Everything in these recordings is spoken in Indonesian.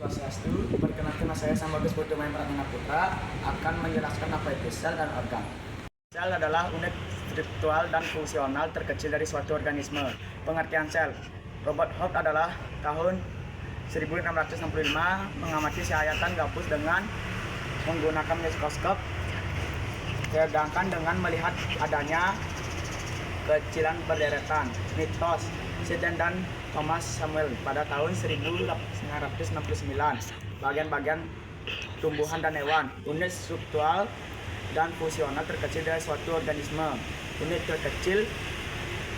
Swastiastu, perkenalkan saya Sambagus Putu Pratama Putra akan menjelaskan apa itu sel dan organ. Sel adalah unit struktural dan fungsional terkecil dari suatu organisme. Pengertian sel. Robert Hooke adalah tahun 1665 mengamati hayatan gabus dengan menggunakan mikroskop, sedangkan dengan melihat adanya kecilan berderetan. Mitos. Sydney dan Thomas Samuel pada tahun 1969. Bagian-bagian tumbuhan dan hewan. Unit struktural dan fungsional terkecil dari suatu organisme. Unit terkecil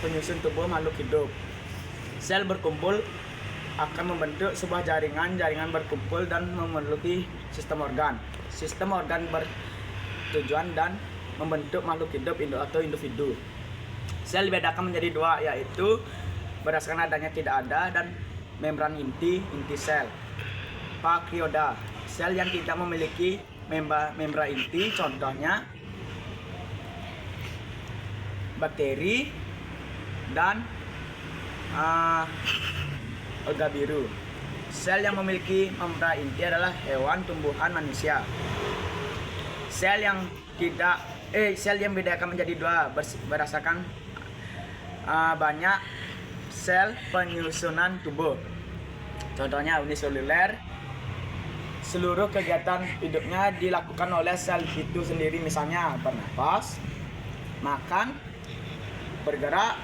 penyusun tubuh makhluk hidup. Sel berkumpul akan membentuk sebuah jaringan. Jaringan berkumpul dan memenuhi sistem organ. Sistem organ bertujuan dan membentuk makhluk hidup atau individu. Sel dibedakan menjadi dua, yaitu berdasarkan adanya tidak ada dan membran inti sel. Pakrioda, sel yang tidak memiliki membran inti, contohnya bakteri dan alga biru. Sel yang memiliki membran inti adalah hewan, tumbuhan, manusia. Sel yang dibedakan menjadi dua berdasarkan banyak sel penyusunan tubuh. Contohnya uniseluler. Seluruh kegiatan hidupnya dilakukan oleh sel itu sendiri, misalnya bernapas, makan, bergerak.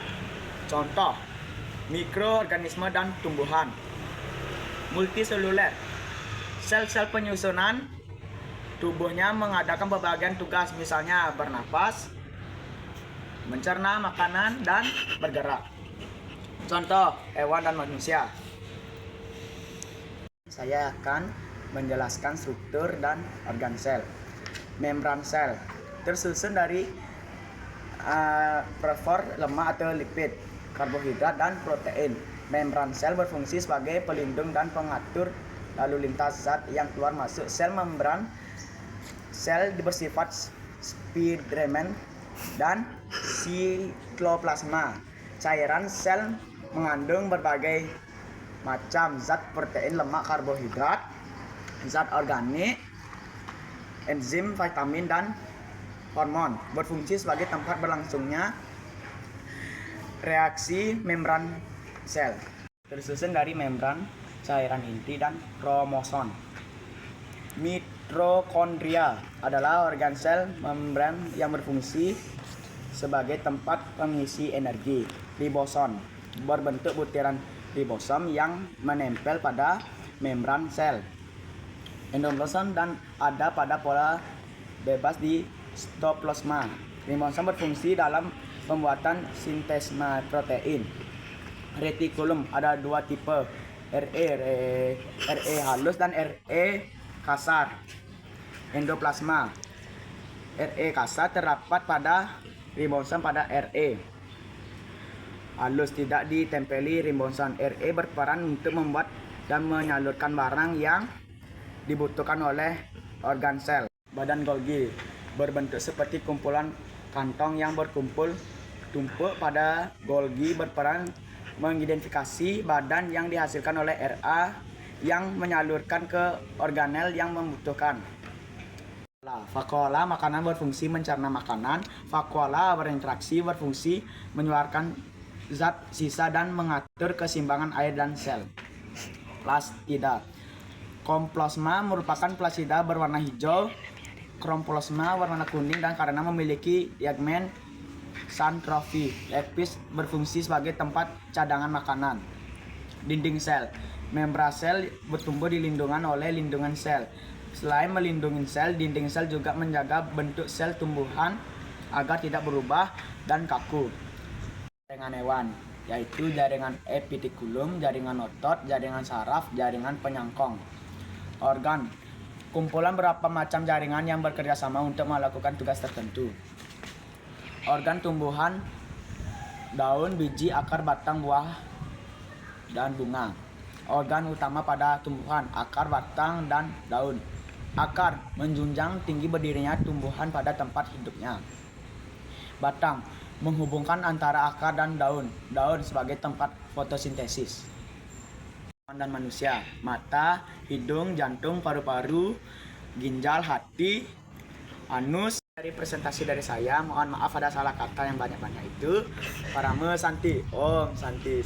Contoh mikroorganisme dan tumbuhan. Multiseluler. Sel-sel penyusunan tubuhnya mengadakan berbagai tugas, misalnya bernapas, mencerna makanan, dan bergerak. Contoh hewan dan manusia. Saya akan menjelaskan struktur dan organ sel. Membran sel tersusun dari prefor, lemak atau lipid, karbohidrat, dan protein. Membran sel berfungsi sebagai pelindung dan pengatur lalu lintas zat yang keluar masuk sel membran. Sel bersifat Spiderman dan sikloplasma. Cairan sel mengandung berbagai macam zat, protein, lemak, karbohidrat, zat organik, enzim, vitamin, dan hormon. Berfungsi sebagai tempat berlangsungnya reaksi membran sel. Tersusun dari membran, cairan inti, dan kromosom. Mitokondria adalah organ sel membran yang berfungsi sebagai tempat pengisi energi. Ribosom berbentuk butiran ribosom yang menempel pada membran sel. Endoplasma dan ada pada pola bebas di sitoplasma. Ribosom berfungsi dalam pembuatan sintesa protein. Retikulum ada dua tipe, RE halus dan RE kasar. Endoplasma RE kasar terdapat pada ribosom pada RE halus tidak ditempeli ribosom. RE berperan untuk membuat dan menyalurkan barang yang dibutuhkan oleh organ sel. Badan Golgi berbentuk seperti kumpulan kantong yang berkumpul tumpuk pada Golgi berperan mengidentifikasi badan yang dihasilkan oleh RA yang menyalurkan ke organel yang membutuhkan. Vakuola makanan berfungsi mencerna makanan. Vakuola berinteraksi berfungsi mengeluarkan zat sisa dan mengatur keseimbangan air dan sel. Plastida. Komplasma merupakan plasida berwarna hijau. Kromplasma berwarna kuning dan karena memiliki diamen santrofi. Lepis berfungsi sebagai tempat cadangan makanan. Dinding sel. Membran sel bertumbuh dilindungi oleh lindungan sel. Selain melindungi sel, dinding sel juga menjaga bentuk sel tumbuhan agar tidak berubah dan kaku. Jaringan hewan, yaitu jaringan epitikulum, jaringan otot, jaringan saraf, jaringan penyangkong. Organ, kumpulan beberapa macam jaringan yang bekerja sama untuk melakukan tugas tertentu. Organ tumbuhan, daun, biji, akar, batang, buah, dan bunga. Organ utama pada tumbuhan, akar, batang, dan daun. Akar menjunjang tinggi berdirinya tumbuhan pada tempat hidupnya. Batang menghubungkan antara akar dan daun. Daun sebagai tempat fotosintesis. dan manusia. Mata, hidung, jantung, paru-paru, ginjal, hati, anus. Dari presentasi dari saya, mohon maaf ada salah kata yang banyak-banyak itu. Parame Santi, Om Santi.